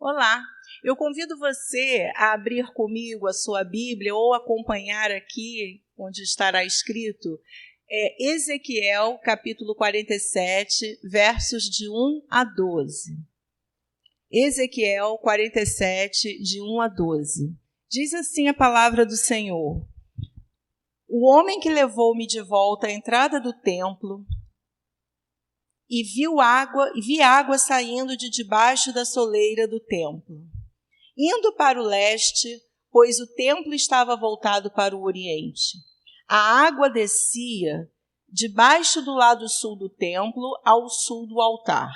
Olá, eu convido você a abrir comigo a sua Bíblia ou acompanhar aqui, onde estará escrito, Ezequiel, capítulo 47, versos de 1 a 12. Ezequiel 47, de 1 a 12. Diz assim a palavra do Senhor: O homem que levou-me de volta à entrada do templo e vi água saindo de debaixo da soleira do templo, indo para o leste, pois o templo estava voltado para o oriente. A água descia debaixo do lado sul do templo, ao sul do altar.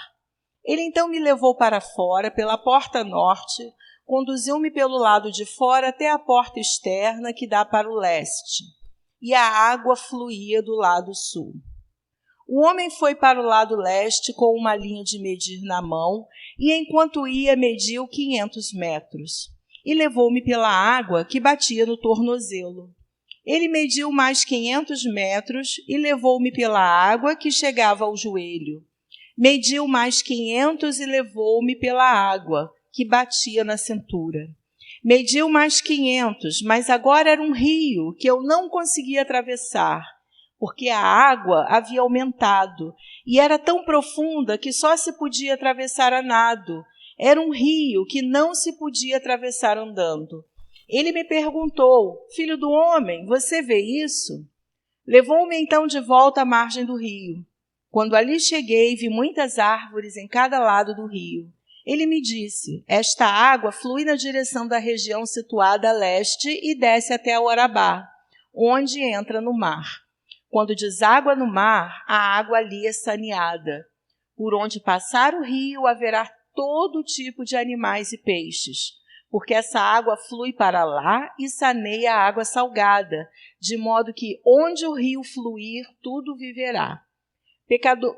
Ele então me levou para fora, pela porta norte, conduziu-me pelo lado de fora até a porta externa que dá para o leste, e a água fluía do lado sul. O homem foi para o lado leste com uma linha de medir na mão, e enquanto ia, mediu 500 metros, e levou-me pela água que batia no tornozelo. Ele mediu mais 500 metros e levou-me pela água que chegava ao joelho. Mediu mais 500 e levou-me pela água que batia na cintura. Mediu mais 500, mas agora era um rio que eu não conseguia atravessar, porque a água havia aumentado e era tão profunda que só se podia atravessar a nado. Era um rio que não se podia atravessar andando. Ele me perguntou: Filho do homem, você vê isso? Levou-me então de volta à margem do rio. Quando ali cheguei, vi muitas árvores em cada lado do rio. Ele me disse: Esta água flui na direção da região situada a leste e desce até o Arabá, onde entra no mar. Quando deságua no mar, a água ali é saneada. Por onde passar o rio, haverá todo tipo de animais e peixes, porque essa água flui para lá e saneia a água salgada, de modo que onde o rio fluir, tudo viverá.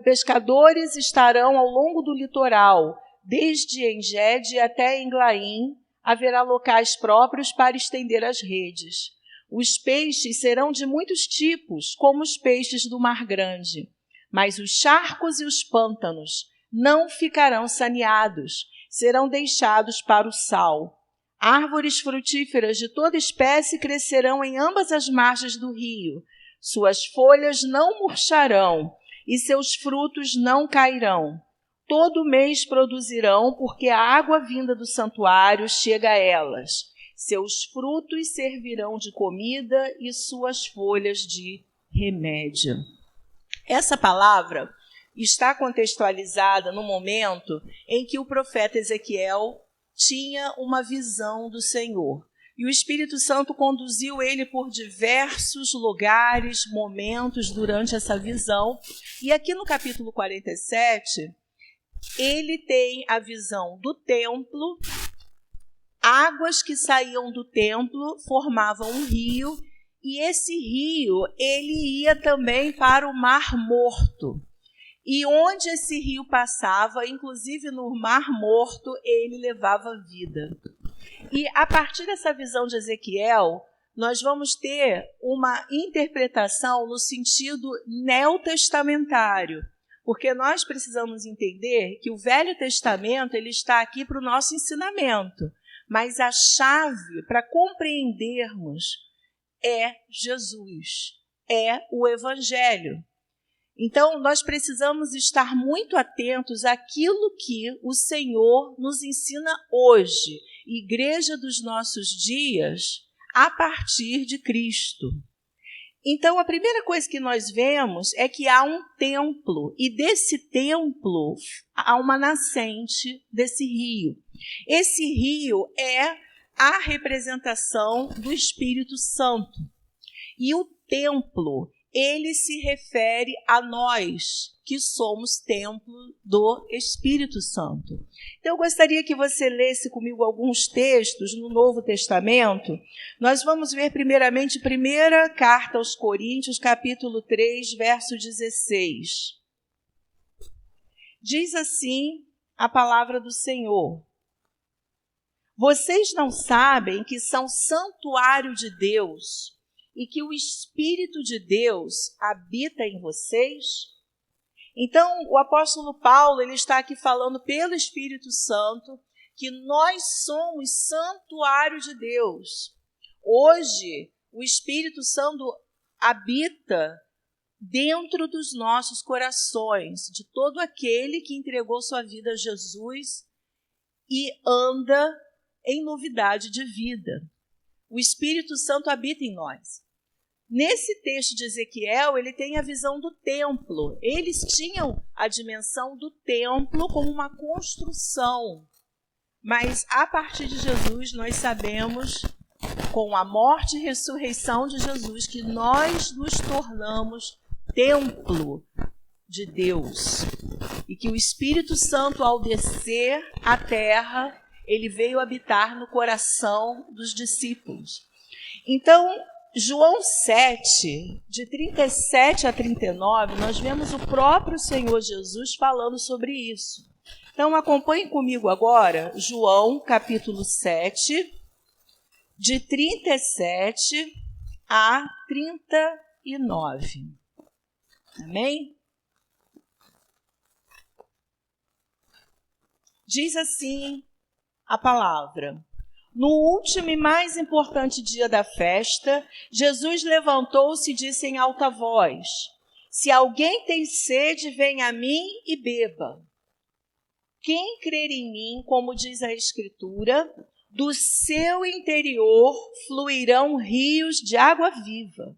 Pescadores estarão ao longo do litoral, desde Engede até Englaim, haverá locais próprios para estender as redes. Os peixes serão de muitos tipos, como os peixes do Mar Grande, mas os charcos e os pântanos não ficarão saneados, serão deixados para o sal. Árvores frutíferas de toda espécie crescerão em ambas as margens do rio. Suas folhas não murcharão e seus frutos não cairão. Todo mês produzirão, porque a água vinda do santuário chega a elas. Seus frutos servirão de comida e suas folhas de remédio. Essa palavra está contextualizada no momento em que o profeta Ezequiel tinha uma visão do Senhor. E o Espírito Santo conduziu ele por diversos lugares, momentos durante essa visão. E aqui no capítulo 47, ele tem a visão do templo. Águas que saíam do templo formavam um rio, e esse rio ele ia também para o Mar Morto. E onde esse rio passava, inclusive no Mar Morto, ele levava vida. E a partir dessa visão de Ezequiel, nós vamos ter uma interpretação no sentido neotestamentário, porque nós precisamos entender que o Velho Testamento ele está aqui para o nosso ensinamento. Mas a chave para compreendermos é Jesus, é o Evangelho. Então, nós precisamos estar muito atentos àquilo que o Senhor nos ensina hoje, Igreja dos nossos dias, a partir de Cristo. Então, a primeira coisa que nós vemos é que há um templo, e desse templo há uma nascente desse rio. Esse rio é a representação do Espírito Santo. E o templo, ele se refere a nós, que somos templo do Espírito Santo. Então, eu gostaria que você lesse comigo alguns textos no Novo Testamento. Nós vamos ver primeiramente a primeira carta aos Coríntios, capítulo 3, verso 16. Diz assim a palavra do Senhor: Vocês não sabem que são santuário de Deus e que o Espírito de Deus habita em vocês? Então, o apóstolo Paulo ele está aqui falando pelo Espírito Santo que nós somos santuário de Deus. Hoje, o Espírito Santo habita dentro dos nossos corações, de todo aquele que entregou sua vida a Jesus e anda em novidade de vida. O Espírito Santo habita em nós. Nesse texto de Ezequiel, ele tem a visão do templo. Eles tinham a dimensão do templo como uma construção. Mas, a partir de Jesus, nós sabemos, com a morte e ressurreição de Jesus, que nós nos tornamos templo de Deus. E que o Espírito Santo, ao descer à terra, ele veio habitar no coração dos discípulos. Então, João 7, de 37 a 39, nós vemos o próprio Senhor Jesus falando sobre isso. Então, acompanhem comigo agora, João, capítulo 7, de 37 a 39. Amém? Diz assim a palavra: no último e mais importante dia da festa, Jesus levantou-se e disse em alta voz: se alguém tem sede, venha a mim e beba. Quem crer em mim, como diz a Escritura, do seu interior fluirão rios de água viva.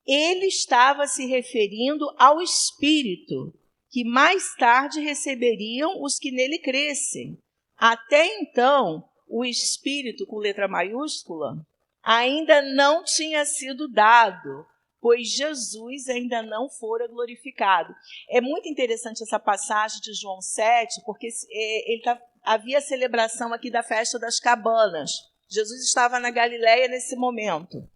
Ele estava se referindo ao Espírito, que mais tarde receberiam os que nele crescem. Até então, o Espírito, com letra maiúscula, ainda não tinha sido dado, pois Jesus ainda não fora glorificado. É muito interessante essa passagem de João 7, porque havia celebração aqui da festa das cabanas. Jesus estava na Galileia nesse momento.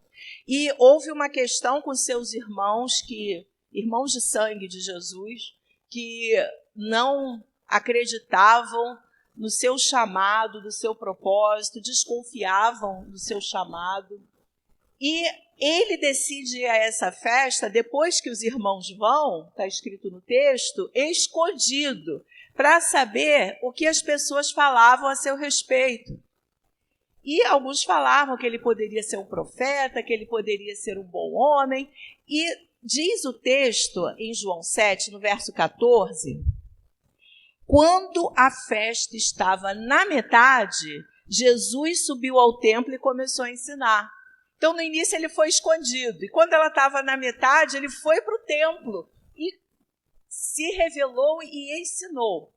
E houve uma questão com seus irmãos de sangue de Jesus, que não acreditavam no seu chamado, do seu propósito, desconfiavam do seu chamado. E ele decide ir a essa festa, depois que os irmãos vão, está escrito no texto, escondido, para saber o que as pessoas falavam a seu respeito. E alguns falavam que ele poderia ser um profeta, que ele poderia ser um bom homem. E diz o texto em João 7, no verso 14, quando a festa estava na metade, Jesus subiu ao templo e começou a ensinar. Então, no início, ele foi escondido. E quando ela estava na metade, ele foi para o templo e se revelou e ensinou.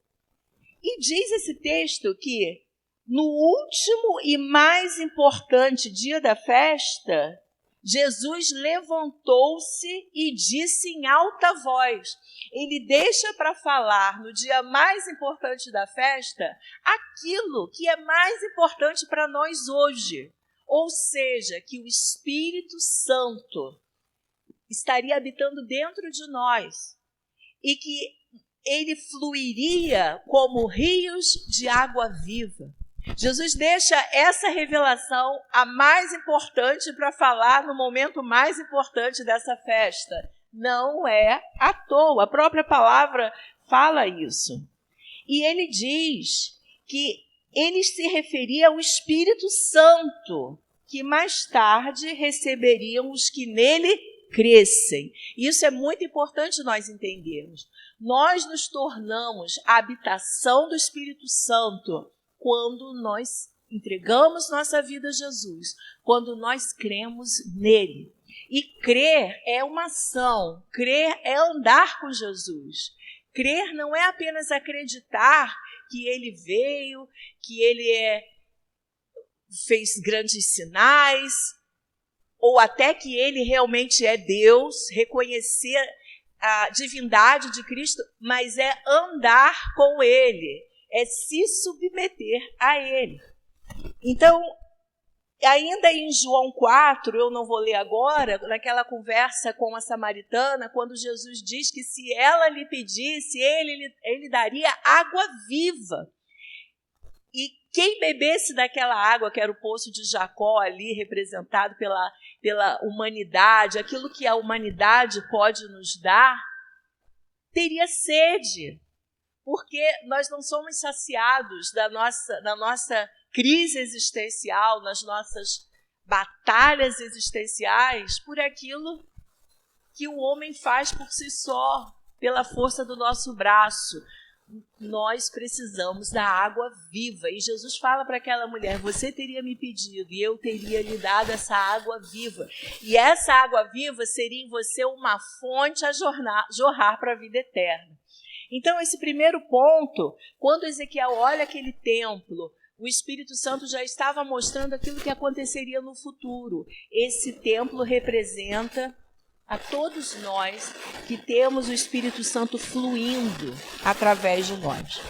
E diz esse texto que, no último e mais importante dia da festa, Jesus levantou-se e disse em alta voz. Ele deixa para falar no dia mais importante da festa aquilo que é mais importante para nós hoje. Ou seja, que o Espírito Santo estaria habitando dentro de nós e que ele fluiria como rios de água viva. Jesus deixa essa revelação a mais importante para falar no momento mais importante dessa festa. Não é à toa, a própria palavra fala isso. E ele diz que ele se referia ao Espírito Santo, que mais tarde receberiam os que nele crescem. Isso é muito importante nós entendermos. Nós nos tornamos a habitação do Espírito Santo quando nós entregamos nossa vida a Jesus, quando nós cremos nele. E crer é uma ação, crer é andar com Jesus. Crer não é apenas acreditar que ele veio, que ele fez grandes sinais, ou até que ele realmente é Deus, reconhecer a divindade de Cristo, mas é andar com ele, é se submeter a ele. Então, ainda em João 4, eu não vou ler agora, naquela conversa com a samaritana, quando Jesus diz que se ela lhe pedisse, ele daria água viva. E quem bebesse daquela água, que era o poço de Jacó ali, representado pela humanidade, aquilo que a humanidade pode nos dar, teria sede. porque nós não somos saciados da nossa crise existencial, nas nossas batalhas existenciais, por aquilo que o homem faz por si só, pela força do nosso braço. Nós precisamos da água viva. E Jesus fala para aquela mulher: você teria me pedido e eu teria lhe dado essa água viva. E essa água viva seria em você uma fonte a jorrar para a vida eterna. Então, esse primeiro ponto, quando Ezequiel olha aquele templo, o Espírito Santo já estava mostrando aquilo que aconteceria no futuro. Esse templo representa a todos nós que temos o Espírito Santo fluindo através de nós.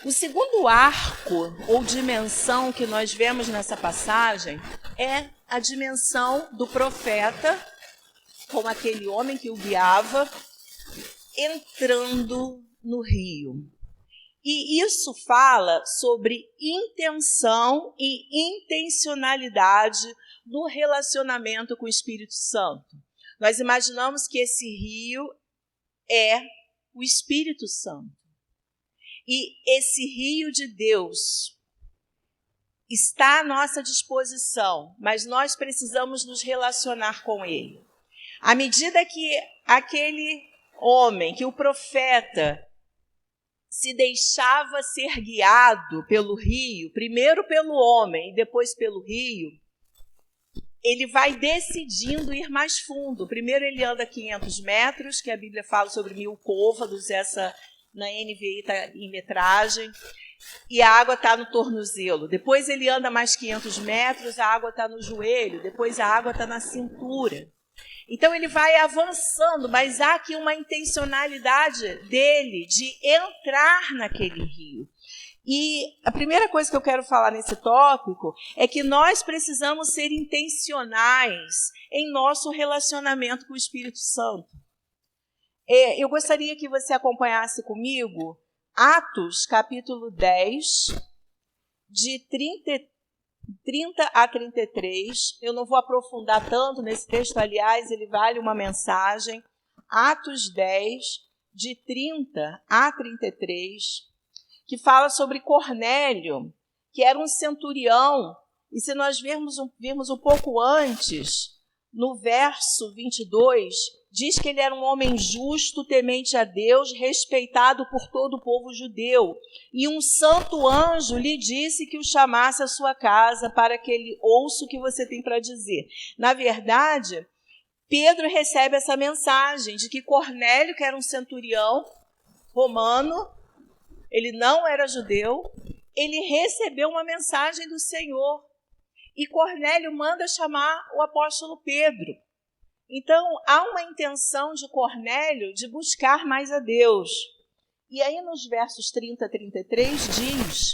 O segundo arco ou dimensão que nós vemos nessa passagem é a dimensão do profeta, com aquele homem que o guiava, entrando no rio. E isso fala sobre intenção e intencionalidade no relacionamento com o Espírito Santo. Nós imaginamos que esse rio é o Espírito Santo. E esse rio de Deus está à nossa disposição, mas nós precisamos nos relacionar com ele. À medida que aquele homem, que o profeta, se deixava ser guiado pelo rio, primeiro pelo homem e depois pelo rio, ele vai decidindo ir mais fundo. Primeiro ele anda 500 metros, que a Bíblia fala sobre 1000 côvados, essa na NVI está em metragem, e a água está no tornozelo. Depois ele anda mais 500 metros, a água está no joelho, depois a água está na cintura. Então ele vai avançando, mas há aqui uma intencionalidade dele de entrar naquele rio. E a primeira coisa que eu quero falar nesse tópico é que nós precisamos ser intencionais em nosso relacionamento com o Espírito Santo. Eu gostaria que você acompanhasse comigo Atos, capítulo 10, de 30 a 33. Eu não vou aprofundar tanto nesse texto, aliás, ele vale uma mensagem. Atos 10, de 30 a 33, que fala sobre Cornélio, que era um centurião. E se nós virmos um pouco antes, no verso 22, diz que ele era um homem justo, temente a Deus, respeitado por todo o povo judeu. E um santo anjo lhe disse que o chamasse à sua casa para que ele ouça o que você tem para dizer. Na verdade, Pedro recebe essa mensagem de que Cornélio, que era um centurião romano, ele não era judeu, ele recebeu uma mensagem do Senhor. E Cornélio manda chamar o apóstolo Pedro. Então, há uma intenção de Cornélio de buscar mais a Deus. E aí, nos versos 30 a 33, diz: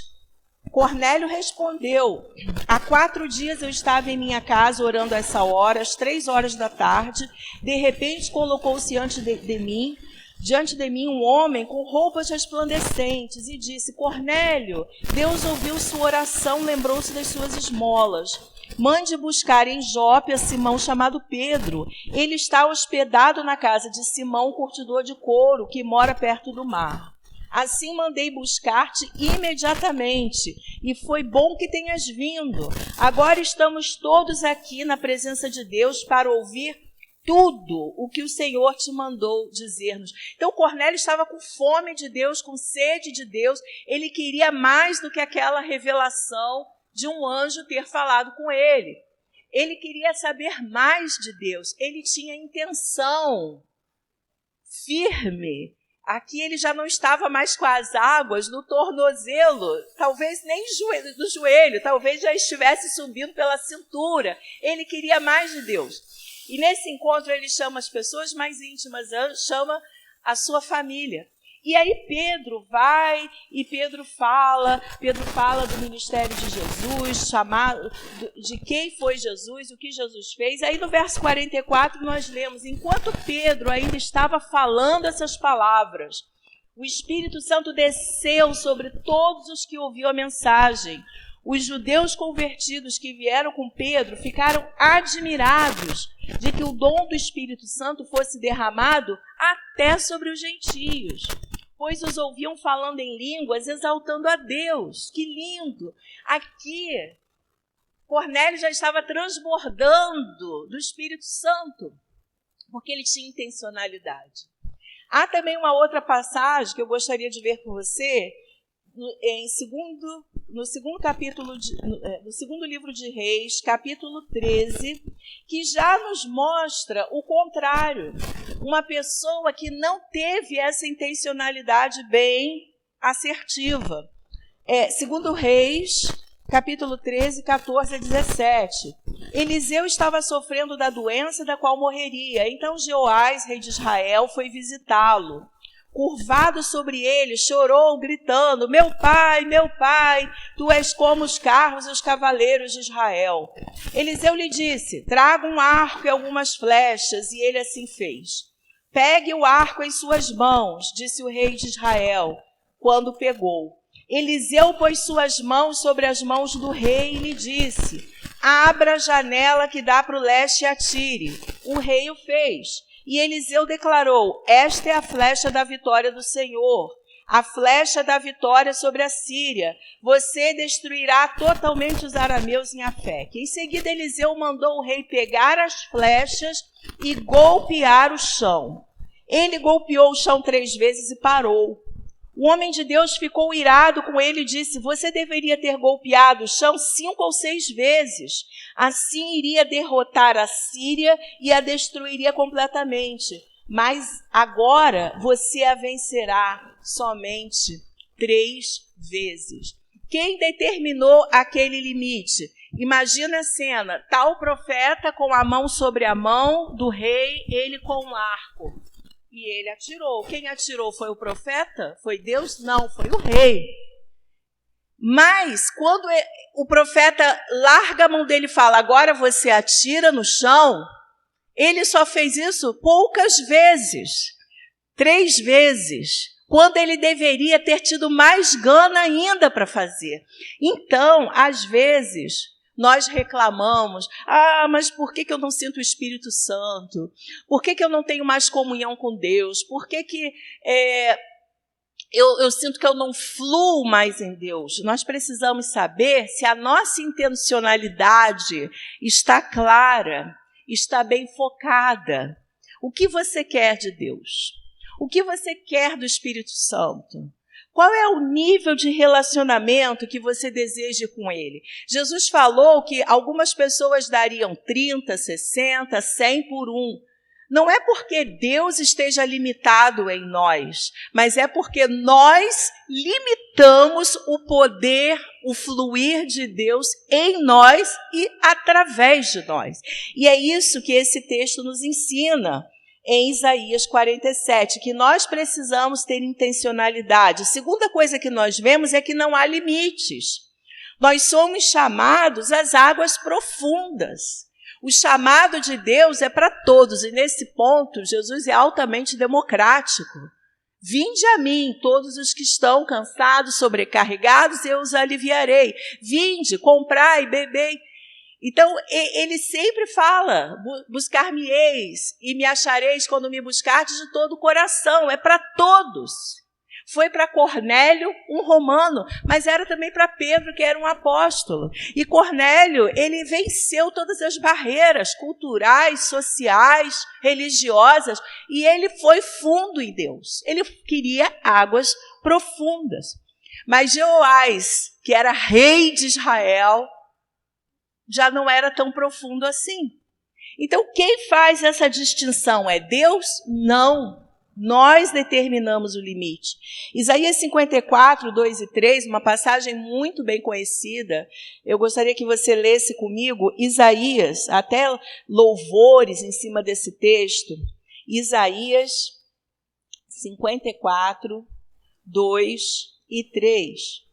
Cornélio respondeu: há 4 dias eu estava em minha casa orando a essa hora, às 3 horas da tarde. De repente, colocou-se diante de mim um homem com roupas resplandecentes e disse: Cornélio, Deus ouviu sua oração, lembrou-se das suas esmolas. Mande buscar em Jope a Simão chamado Pedro. Ele está hospedado na casa de Simão, curtidor de couro, que mora perto do mar. Assim mandei buscar-te imediatamente, e foi bom que tenhas vindo. Agora estamos todos aqui na presença de Deus para ouvir tudo o que o Senhor te mandou dizer-nos. Então, Cornélio estava com fome de Deus, com sede de Deus. Ele queria mais do que aquela revelação de um anjo ter falado com ele. Ele queria saber mais de Deus. Ele tinha intenção firme. Aqui ele já não estava mais com as águas no tornozelo, talvez nem do joelho, talvez já estivesse subindo pela cintura. Ele queria mais de Deus. E nesse encontro ele chama as pessoas mais íntimas, chama a sua família. E aí Pedro vai e Pedro fala do ministério de Jesus, de quem foi Jesus, o que Jesus fez. Aí no verso 44 nós lemos: enquanto Pedro ainda estava falando essas palavras, o Espírito Santo desceu sobre todos os que ouviam a mensagem. Os judeus convertidos que vieram com Pedro ficaram admirados de que o dom do Espírito Santo fosse derramado até sobre os gentios. pois os ouviam falando em línguas, exaltando a Deus. Que lindo! Aqui, Cornélio já estava transbordando do Espírito Santo, porque ele tinha intencionalidade. Há também uma outra passagem que eu gostaria de ver com você, no segundo livro de Reis, capítulo 13, que já nos mostra o contrário. Uma pessoa que não teve essa intencionalidade bem assertiva. Segundo Reis, capítulo 13, 14 a 17. Eliseu estava sofrendo da doença da qual morreria. Então Jeoás, rei de Israel, foi visitá-lo. Curvado sobre ele, chorou, gritando: meu pai, tu és como os carros e os cavaleiros de Israel. Eliseu lhe disse: traga um arco e algumas flechas, e ele assim fez. Pegue o arco em suas mãos, disse o rei de Israel, quando pegou. Eliseu pôs suas mãos sobre as mãos do rei e lhe disse: abra a janela que dá para o leste e atire. O rei o fez. E Eliseu declarou: esta é a flecha da vitória do Senhor, a flecha da vitória sobre a Síria. Você destruirá totalmente os arameus em Afeque. Em seguida, Eliseu mandou o rei pegar as flechas e golpear o chão. Ele golpeou o chão 3 vezes e parou. O homem de Deus ficou irado com ele e disse: você deveria ter golpeado o chão 5 ou 6 vezes. Assim iria derrotar a Síria e a destruiria completamente. Mas agora você a vencerá somente 3 vezes. Quem determinou aquele limite? Imagina a cena, tal profeta com a mão sobre a mão do rei, ele com um arco. E ele atirou. Quem atirou foi o profeta? Foi Deus? Não, foi o rei. Mas quando o profeta larga a mão dele e fala: agora você atira no chão, ele só fez isso poucas vezes. 3 vezes. Quando ele deveria ter tido mais gana ainda para fazer. Então, às vezes, nós reclamamos: mas por que eu não sinto o Espírito Santo? Por que eu não tenho mais comunhão com Deus? Por que eu sinto que eu não fluo mais em Deus? Nós precisamos saber se a nossa intencionalidade está clara, está bem focada. O que você quer de Deus? O que você quer do Espírito Santo? Qual é o nível de relacionamento que você deseja com ele? Jesus falou que algumas pessoas dariam 30, 60, 100 por um. Não é porque Deus esteja limitado em nós, mas é porque nós limitamos o poder, o fluir de Deus em nós e através de nós. E é isso que esse texto nos ensina. Em Isaías 47, que nós precisamos ter intencionalidade. A segunda coisa que nós vemos é que não há limites. Nós somos chamados às águas profundas. O chamado de Deus é para todos, e nesse ponto Jesus é altamente democrático. Vinde a mim, todos os que estão cansados, sobrecarregados, eu os aliviarei. Vinde, comprai, bebei. Então, ele sempre fala: buscar-me-eis e me achareis quando me buscardes de todo o coração. É para todos. Foi para Cornélio, um romano, mas era também para Pedro, que era um apóstolo. E Cornélio, ele venceu todas as barreiras culturais, sociais, religiosas, e ele foi fundo em Deus. Ele queria águas profundas. Mas Jeoás, que era rei de Israel, já não era tão profundo assim. Então, quem faz essa distinção é Deus? Não. Nós determinamos o limite. Isaías 54, 2 e 3, uma passagem muito bem conhecida. Eu gostaria que você lesse comigo Isaías, até louvores em cima desse texto. Isaías 54, 2 e 3.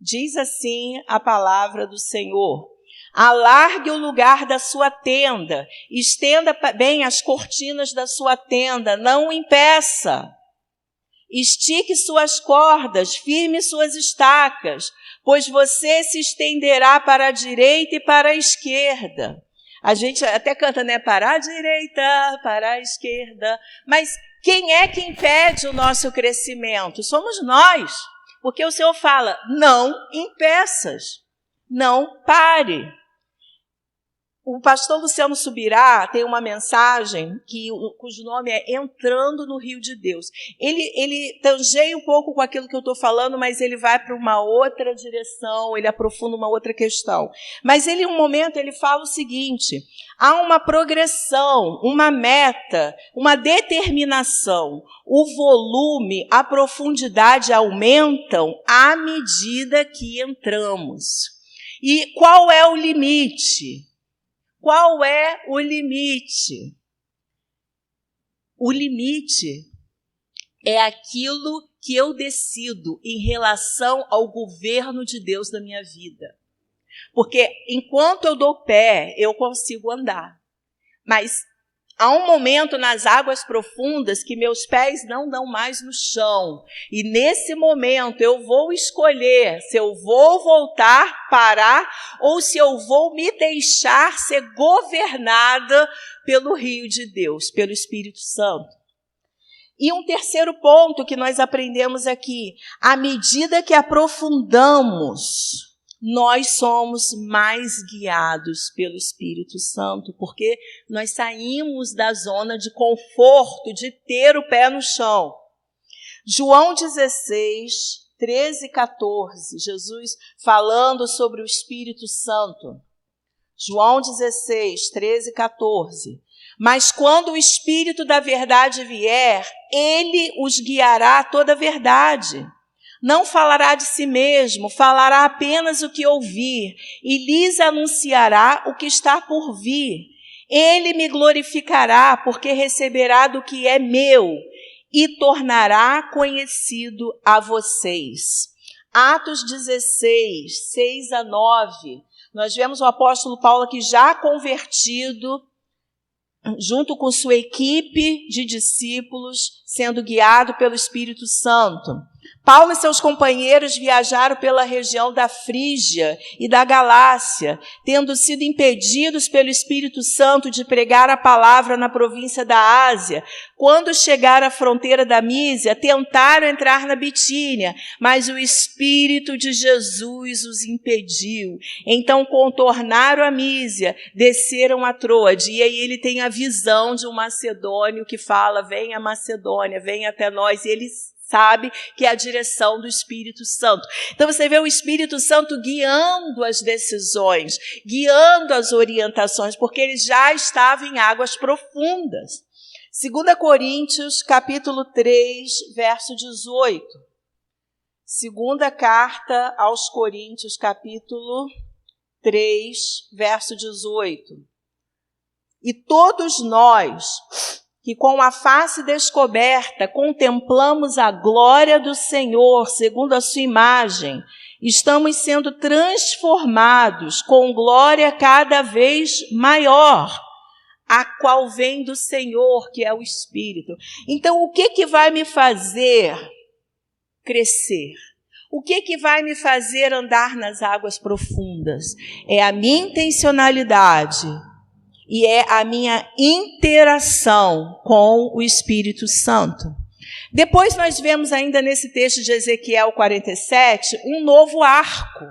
Diz assim a palavra do Senhor: alargue o lugar da sua tenda, estenda bem as cortinas da sua tenda, não o impeça. Estique suas cordas, firme suas estacas, pois você se estenderá para a direita e para a esquerda. A gente até canta, né? Para a direita, para a esquerda. Mas quem é que impede o nosso crescimento? Somos nós. Porque o Senhor fala, não impeças, não pare. O pastor Luciano Subirá tem uma mensagem cujo nome é Entrando no Rio de Deus. Ele tangeia um pouco com aquilo que eu estou falando, mas ele vai para uma outra direção, ele aprofunda uma outra questão. Mas em um momento, ele fala o seguinte, há uma progressão, uma meta, uma determinação. O volume, a profundidade aumentam à medida que entramos. E qual é o limite? Qual é o limite? O limite é aquilo que eu decido em relação ao governo de Deus na minha vida. Porque enquanto eu dou pé, eu consigo andar. Mas há um momento nas águas profundas que meus pés não dão mais no chão. E nesse momento eu vou escolher se eu vou voltar, parar, ou se eu vou me deixar ser governada pelo rio de Deus, pelo Espírito Santo. E um terceiro ponto que nós aprendemos aqui, à medida que aprofundamos, nós somos mais guiados pelo Espírito Santo, porque nós saímos da zona de conforto, de ter o pé no chão. João 16, 13 e 14, Jesus falando sobre o Espírito Santo. João 16, 13 e 14. Mas quando o Espírito da verdade vier, ele os guiará a toda a verdade. Não falará de si mesmo, falará apenas o que ouvir, e lhes anunciará o que está por vir. Ele me glorificará, porque receberá do que é meu, e tornará conhecido a vocês. Atos 16, 6 a 9, nós vemos o apóstolo Paulo aqui já convertido, junto com sua equipe de discípulos, sendo guiado pelo Espírito Santo. Paulo e seus companheiros viajaram pela região da Frígia e da Galácia, tendo sido impedidos pelo Espírito Santo de pregar a palavra na província da Ásia. Quando chegaram à fronteira da Mísia, tentaram entrar na Bitínia, mas o Espírito de Jesus os impediu. Então contornaram a Mísia, desceram a Troade, e aí ele tem a visão de um macedônio que fala, venha Macedônia, venha até nós, e eles sabe que é a direção do Espírito Santo. Então você vê o Espírito Santo guiando as decisões, guiando as orientações, porque ele já estava em águas profundas. 2 Coríntios, capítulo 3, verso 18. Segunda carta aos Coríntios, capítulo 3, verso 18. E todos nós, que com a face descoberta contemplamos a glória do Senhor, segundo a sua imagem, estamos sendo transformados com glória cada vez maior, a qual vem do Senhor, que é o Espírito. Então, o que vai me fazer crescer? O que vai me fazer andar nas águas profundas? É a minha intencionalidade e é a minha interação com o Espírito Santo. Depois nós vemos ainda nesse texto de Ezequiel 47, um novo arco.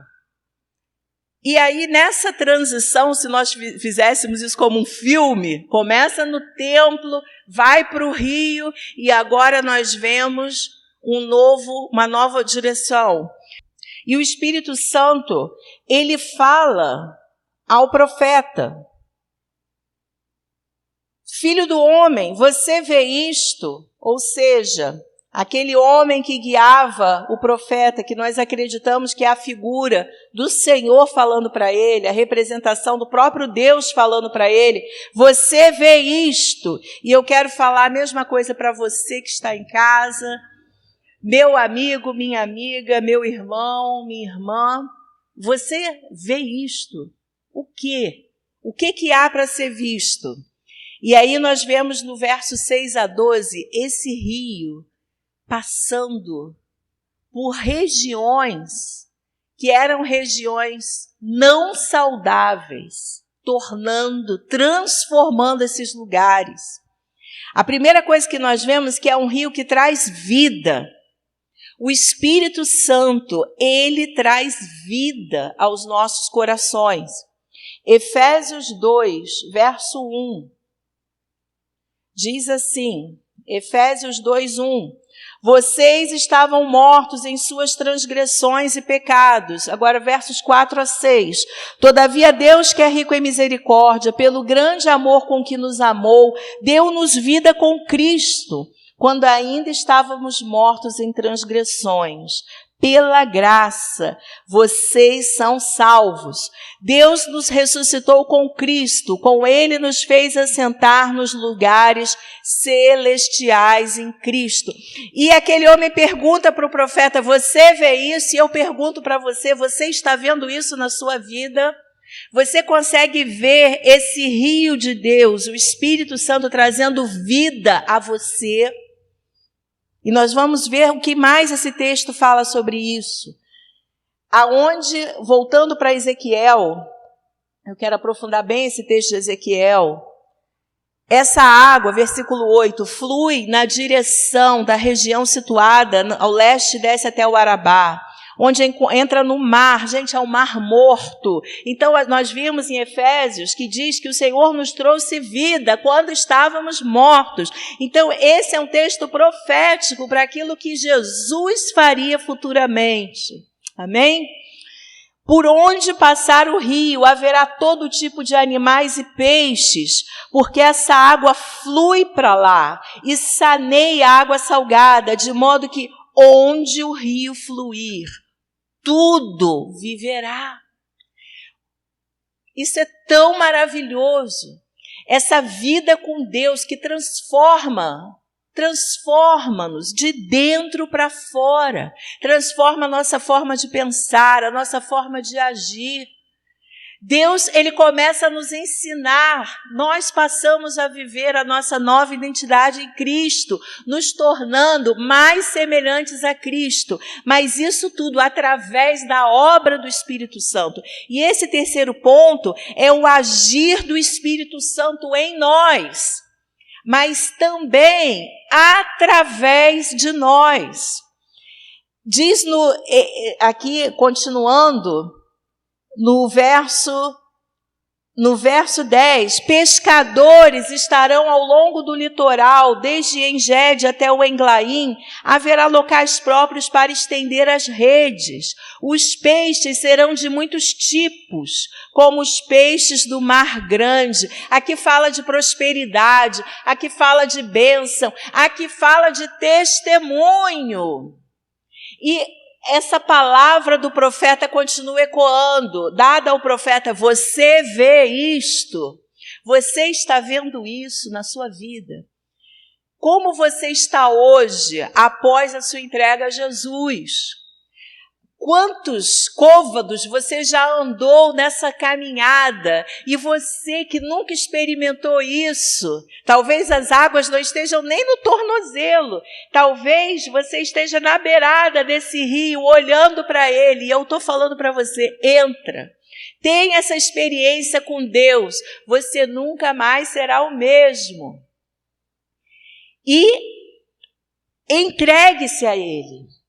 E aí nessa transição, se nós fizéssemos isso como um filme, começa no templo, vai para o rio e agora nós vemos uma nova direção. E o Espírito Santo, ele fala ao profeta: Filho do homem, você vê isto? Ou seja, aquele homem que guiava o profeta, que nós acreditamos que é a figura do Senhor falando para ele, a representação do próprio Deus falando para ele, você vê isto? E eu quero falar a mesma coisa para você que está em casa, meu amigo, minha amiga, meu irmão, minha irmã, você vê isto? O quê? O que há para ser visto? E aí nós vemos no verso 6 a 12, esse rio passando por regiões que eram regiões não saudáveis, tornando, transformando esses lugares. A primeira coisa que nós vemos que é um rio que traz vida. O Espírito Santo, ele traz vida aos nossos corações. Efésios 2, verso 1, diz assim, Efésios 2, 1, vocês estavam mortos em suas transgressões e pecados. Agora, versos 4 a 6. Todavia, Deus, que é rico em misericórdia, pelo grande amor com que nos amou, deu-nos vida com Cristo, quando ainda estávamos mortos em transgressões. Pela graça, vocês são salvos. Deus nos ressuscitou com Cristo, com Ele nos fez assentar nos lugares celestiais em Cristo. E aquele homem pergunta para o profeta, você vê isso? E eu pergunto para você, você está vendo isso na sua vida? Você consegue ver esse rio de Deus, o Espírito Santo trazendo vida a você? E nós vamos ver o que mais esse texto fala sobre isso. Aonde, voltando para Ezequiel, eu quero aprofundar bem esse texto de Ezequiel. Essa água, versículo 8, flui na direção da região situada ao leste e desce até o Arabá, onde entra no mar, gente, é o mar morto. Então, nós vimos em Efésios que diz que o Senhor nos trouxe vida quando estávamos mortos. Então, esse é um texto profético para aquilo que Jesus faria futuramente. Amém? Por onde passar o rio, haverá todo tipo de animais e peixes, porque essa água flui para lá e saneia a água salgada, de modo que onde o rio fluir, tudo viverá. Isso é tão maravilhoso. Essa vida com Deus que transforma-nos de dentro para fora. Transforma a nossa forma de pensar, a nossa forma de agir. Deus, ele começa a nos ensinar. Nós passamos a viver a nossa nova identidade em Cristo, nos tornando mais semelhantes a Cristo. Mas isso tudo através da obra do Espírito Santo. E esse terceiro ponto é o agir do Espírito Santo em nós, mas também através de nós. Diz aqui, continuando, no verso 10, pescadores estarão ao longo do litoral, desde Engede até o Englaim, haverá locais próprios para estender as redes. Os peixes serão de muitos tipos, como os peixes do mar grande. Aqui fala de prosperidade, aqui fala de bênção, aqui fala de testemunho. E essa palavra do profeta continua ecoando, dada ao profeta, você vê isto? Você está vendo isso na sua vida? Como você está hoje, após a sua entrega a Jesus? Quantos côvados você já andou nessa caminhada? E você que nunca experimentou isso, talvez as águas não estejam nem no tornozelo, talvez você esteja na beirada desse rio, olhando para ele, e eu estou falando para você, entra. Tenha essa experiência com Deus, você nunca mais será o mesmo. E entregue-se a Ele.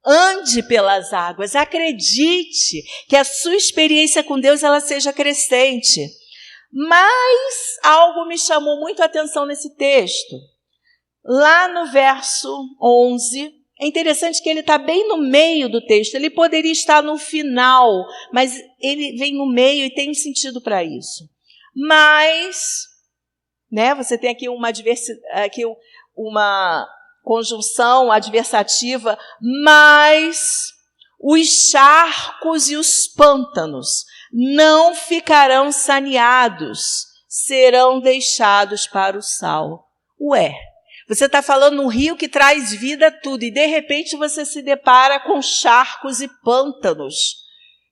Ande pelas águas, acredite que a sua experiência com Deus ela seja crescente. Mas algo me chamou muito a atenção nesse texto. Lá no verso 11, é interessante que ele está bem no meio do texto. Ele poderia estar no final, mas ele vem no meio e tem um sentido para isso. Mas, você tem aqui uma conjunção adversativa, mas os charcos e os pântanos não ficarão saneados, serão deixados para o sal. Você está falando num rio que traz vida a tudo, e de repente você se depara com charcos e pântanos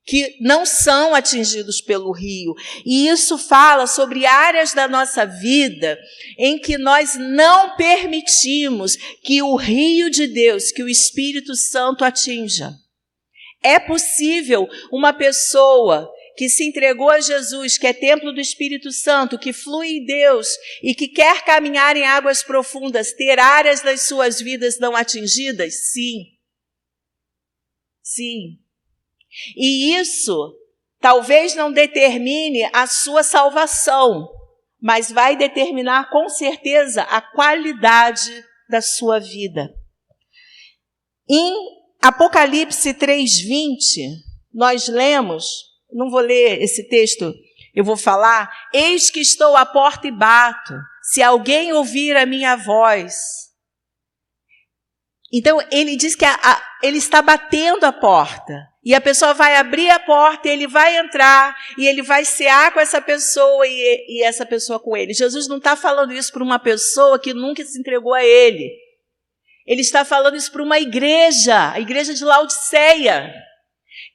que não são atingidos pelo rio. E isso fala sobre áreas da nossa vida em que nós não permitimos que o rio de Deus, que o Espírito Santo atinja. É possível uma pessoa que se entregou a Jesus, que é templo do Espírito Santo, que flui em Deus e que quer caminhar em águas profundas, ter áreas das suas vidas não atingidas? Sim. Sim. E isso talvez não determine a sua salvação, mas vai determinar com certeza a qualidade da sua vida. Em Apocalipse 3:20, nós lemos, não vou ler esse texto, eu vou falar: eis que estou à porta e bato, se alguém ouvir a minha voz. Então, ele diz que ele está batendo a porta. E a pessoa vai abrir a porta, ele vai entrar, e ele vai cear com essa pessoa e essa pessoa com ele. Jesus não está falando isso para uma pessoa que nunca se entregou a ele. Ele está falando isso para uma igreja, a igreja de Laodiceia,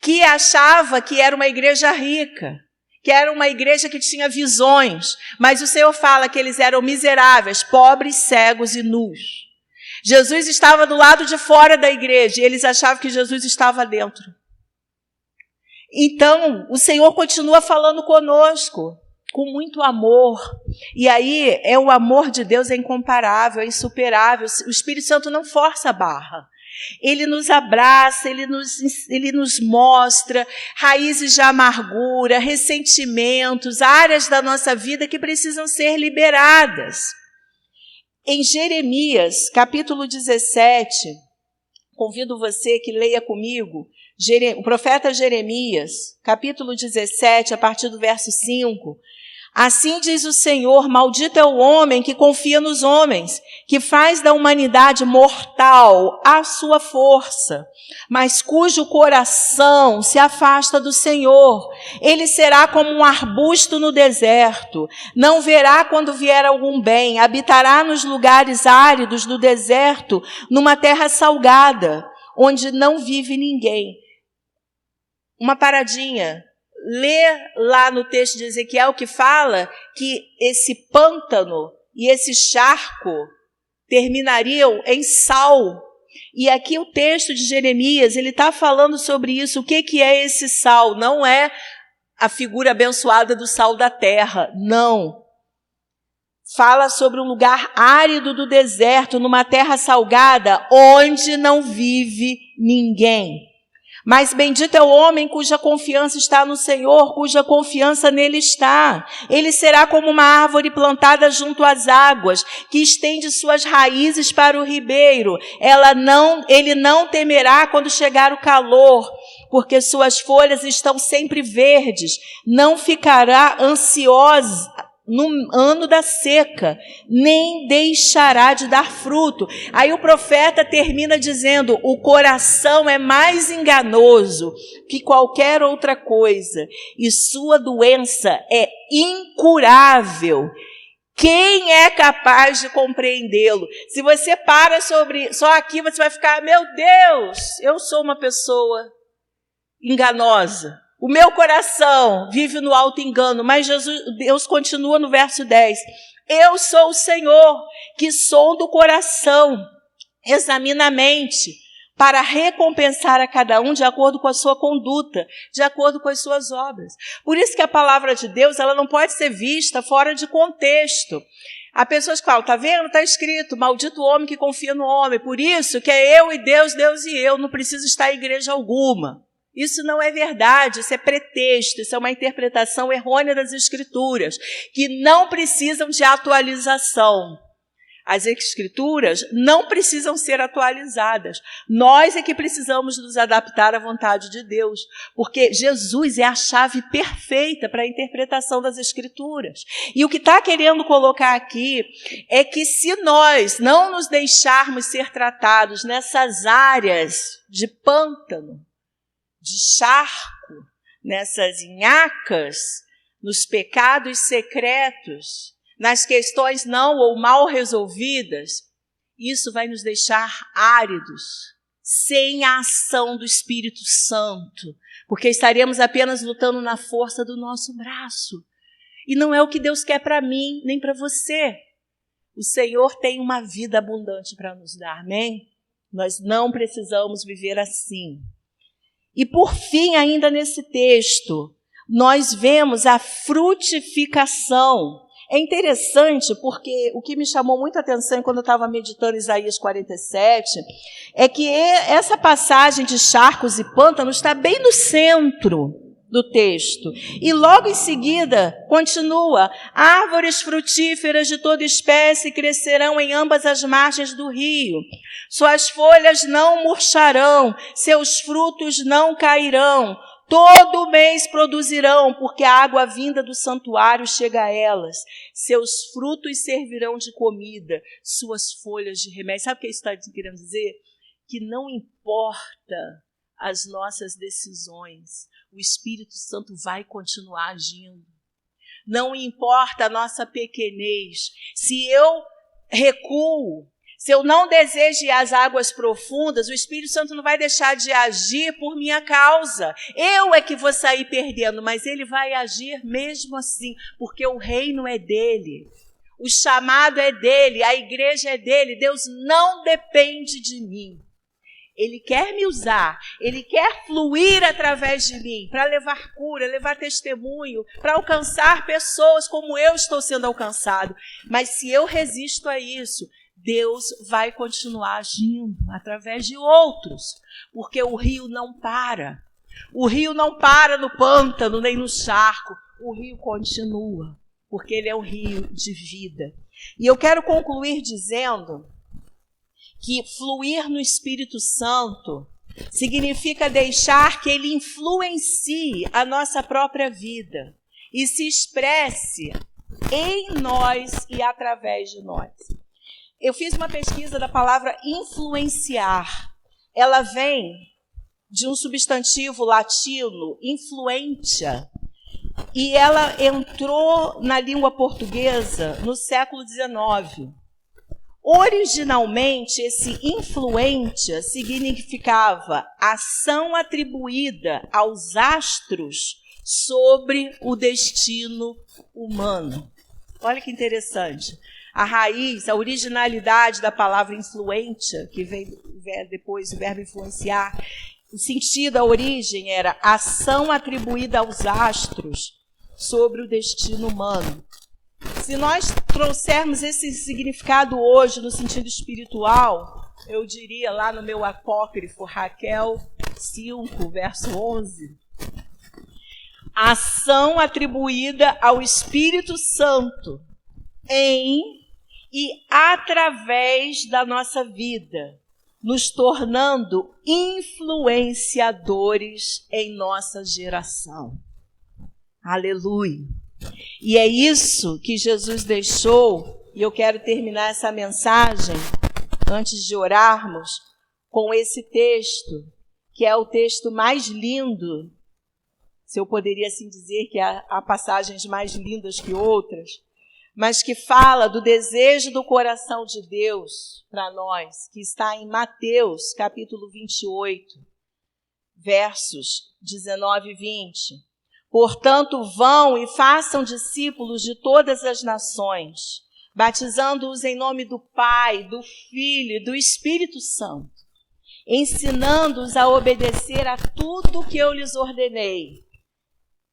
que achava que era uma igreja rica, que era uma igreja que tinha visões. Mas o Senhor fala que eles eram miseráveis, pobres, cegos e nus. Jesus estava do lado de fora da igreja e eles achavam que Jesus estava dentro. Então, o Senhor continua falando conosco, com muito amor. E aí, o amor de Deus é incomparável, é insuperável. O Espírito Santo não força a barra. Ele nos abraça, ele nos mostra raízes de amargura, ressentimentos, áreas da nossa vida que precisam ser liberadas. Em Jeremias, capítulo 17, convido você que leia comigo, o profeta Jeremias, capítulo 17, a partir do verso 5. Assim diz o Senhor: maldito é o homem que confia nos homens, que faz da humanidade mortal a sua força, mas cujo coração se afasta do Senhor. Ele será como um arbusto no deserto, não verá quando vier algum bem, habitará nos lugares áridos do deserto, numa terra salgada, onde não vive ninguém. Uma paradinha. Lê lá no texto de Ezequiel que fala que esse pântano e esse charco terminariam em sal. E aqui o texto de Jeremias, ele está falando sobre isso. O que é esse sal? Não é a figura abençoada do sal da terra, não. Fala sobre um lugar árido do deserto, numa terra salgada, onde não vive ninguém. Mas bendito é o homem cuja confiança está no Senhor, cuja confiança nele está. Ele será como uma árvore plantada junto às águas, que estende suas raízes para o ribeiro. Ele não temerá quando chegar o calor, porque suas folhas estão sempre verdes. Não ficará ansioso no ano da seca, nem deixará de dar fruto. Aí o profeta termina dizendo: o coração é mais enganoso que qualquer outra coisa, e sua doença é incurável. Quem é capaz de compreendê-lo? Se você para só aqui, você vai ficar: meu Deus, eu sou uma pessoa enganosa. O meu coração vive no alto engano, mas Deus continua no verso 10. Eu sou o Senhor, que sonda o coração, examina a mente, para recompensar a cada um de acordo com a sua conduta, de acordo com as suas obras. Por isso que a palavra de Deus, ela não pode ser vista fora de contexto. Há pessoas que falam: está vendo? Está escrito, maldito o homem que confia no homem. Por isso que é eu e Deus, Deus e eu, não preciso estar em igreja alguma. Isso não é verdade, isso é pretexto, isso é uma interpretação errônea das Escrituras, que não precisam de atualização. As Escrituras não precisam ser atualizadas. Nós é que precisamos nos adaptar à vontade de Deus, porque Jesus é a chave perfeita para a interpretação das Escrituras. E o que está querendo colocar aqui é que se nós não nos deixarmos ser tratados nessas áreas de pântano, de charco, nessas nhacas, nos pecados secretos, nas questões não ou mal resolvidas, isso vai nos deixar áridos, sem a ação do Espírito Santo, porque estaremos apenas lutando na força do nosso braço. E não é o que Deus quer para mim, nem para você. O Senhor tem uma vida abundante para nos dar, amém? Nós não precisamos viver assim. E por fim, ainda nesse texto, nós vemos a frutificação. É interessante porque o que me chamou muita atenção quando eu estava meditando Isaías 47 é que essa passagem de charcos e pântanos está bem no centro do texto. E logo em seguida, continua: árvores frutíferas de toda espécie crescerão em ambas as margens do rio. Suas folhas não murcharão, seus frutos não cairão. Todo mês produzirão, porque a água vinda do santuário chega a elas. Seus frutos servirão de comida, suas folhas de remédio. Sabe o que isso está querendo dizer? Que não importa as nossas decisões, o Espírito Santo vai continuar agindo. Não importa a nossa pequenez. Se eu recuo, se eu não desejo ir às águas profundas, o Espírito Santo não vai deixar de agir por minha causa. Eu é que vou sair perdendo, mas ele vai agir mesmo assim, porque o reino é dele. O chamado é dele, a igreja é dele. Deus não depende de mim. Ele quer me usar, ele quer fluir através de mim para levar cura, levar testemunho, para alcançar pessoas como eu estou sendo alcançado. Mas se eu resisto a isso, Deus vai continuar agindo através de outros, porque o rio não para. O rio não para no pântano, nem no charco. O rio continua, porque ele é um rio de vida. E eu quero concluir dizendo que fluir no Espírito Santo significa deixar que ele influencie a nossa própria vida e se expresse em nós e através de nós. Eu fiz uma pesquisa da palavra influenciar. Ela vem de um substantivo latino, influentia, e ela entrou na língua portuguesa no século XIX. Originalmente, esse influentia significava ação atribuída aos astros sobre o destino humano. Olha que interessante. A raiz, a originalidade da palavra influentia, que vem depois do verbo influenciar, o sentido, a origem era ação atribuída aos astros sobre o destino humano. Se nós trouxermos esse significado hoje no sentido espiritual, eu diria lá no meu apócrifo, Raquel 5, verso 11, ação atribuída ao Espírito Santo em e através da nossa vida, nos tornando influenciadores em nossa geração. Aleluia! E é isso que Jesus deixou, e eu quero terminar essa mensagem, antes de orarmos, com esse texto, que é o texto mais lindo, se eu poderia assim dizer que há passagens mais lindas que outras, mas que fala do desejo do coração de Deus para nós, que está em Mateus, capítulo 28, versos 19 e 20. Portanto, vão e façam discípulos de todas as nações, batizando-os em nome do Pai, do Filho e do Espírito Santo, ensinando-os a obedecer a tudo que eu lhes ordenei.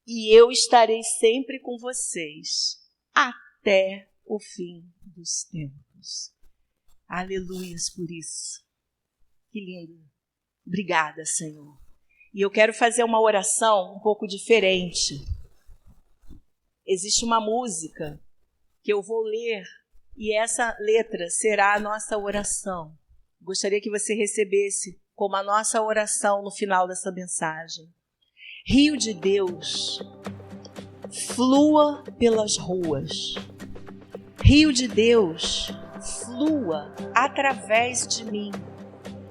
E eu estarei sempre com vocês, até o fim dos tempos. Aleluias por isso. Que lindo. Obrigada, Senhor. E eu quero fazer uma oração um pouco diferente. Existe uma música que eu vou ler e essa letra será a nossa oração. Gostaria que você recebesse como a nossa oração no final dessa mensagem. Rio de Deus, flua pelas ruas. Rio de Deus, flua através de mim,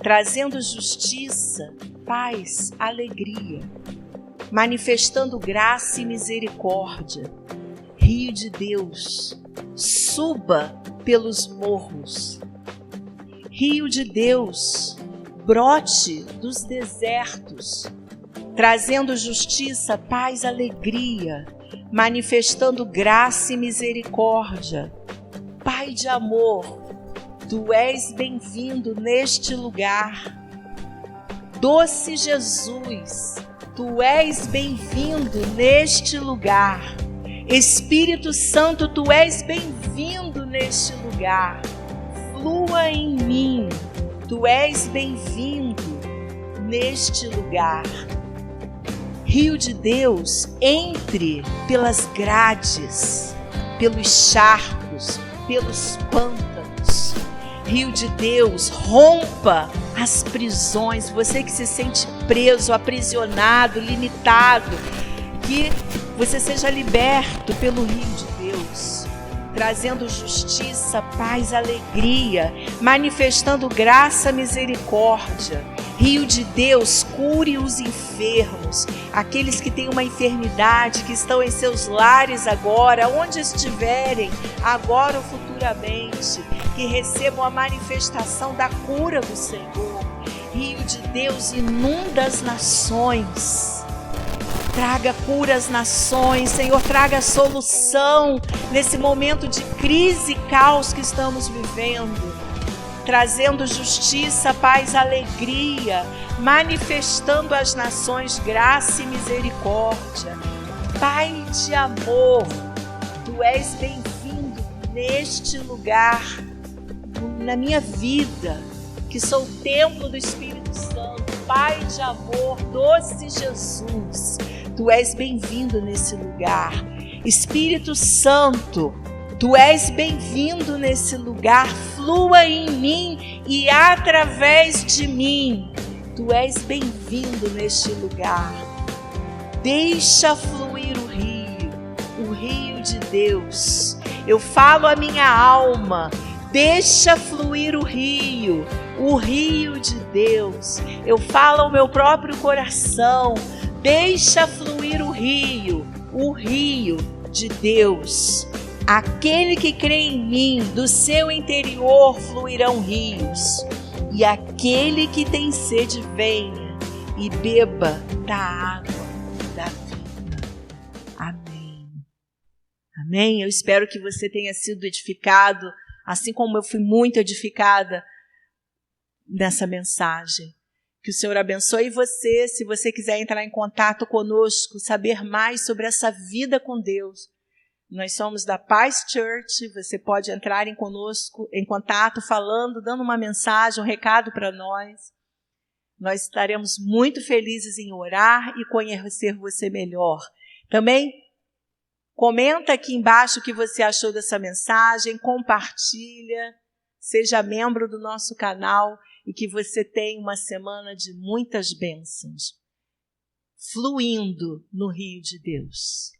trazendo justiça, paz, alegria, manifestando graça e misericórdia. Rio de Deus, suba pelos morros. Rio de Deus, brote dos desertos, trazendo justiça, paz, alegria, manifestando graça e misericórdia. Pai de amor, Tu és bem-vindo neste lugar. Doce Jesus, Tu és bem-vindo neste lugar. Espírito Santo, Tu és bem-vindo neste lugar. Flua em mim, Tu és bem-vindo neste lugar. Rio de Deus, entre pelas grades, pelos charcos, pelos pântanos. Rio de Deus, rompa as prisões. Você que se sente preso, aprisionado, limitado, que você seja liberto pelo Rio de Deus, trazendo justiça, paz, alegria, manifestando graça, misericórdia. Rio de Deus, cure os enfermos, aqueles que têm uma enfermidade, que estão em seus lares agora, onde estiverem, agora ou futuramente, que recebam a manifestação da cura do Senhor. Rio de Deus, inunda as nações, traga cura às nações, Senhor, traga solução nesse momento de crise e caos que estamos vivendo, trazendo justiça, paz, alegria, manifestando às nações graça e misericórdia. Pai de amor, Tu és bem-vindo neste lugar, na minha vida, que sou o templo do Espírito Santo. Pai de amor, doce Jesus, Tu és bem-vindo nesse lugar. Espírito Santo, Tu és bem-vindo nesse lugar, flua em mim e através de mim. Tu és bem-vindo neste lugar. Deixa fluir o Rio de Deus. Eu falo a minha alma, deixa fluir o Rio de Deus. Eu falo ao meu próprio coração, deixa fluir o Rio de Deus. Aquele que crê em mim, do seu interior fluirão rios. E aquele que tem sede, venha e beba da água da vida. Amém. Amém? Eu espero que você tenha sido edificado, assim como eu fui muito edificada nessa mensagem. Que o Senhor abençoe você. Se você quiser entrar em contato conosco, saber mais sobre essa vida com Deus, nós somos da Paz Church. Você pode entrar em contato, falando, dando uma mensagem, um recado para nós. Nós estaremos muito felizes em orar e conhecer você melhor. Também comenta aqui embaixo o que você achou dessa mensagem, compartilha, seja membro do nosso canal e que você tenha uma semana de muitas bênçãos, fluindo no Rio de Deus.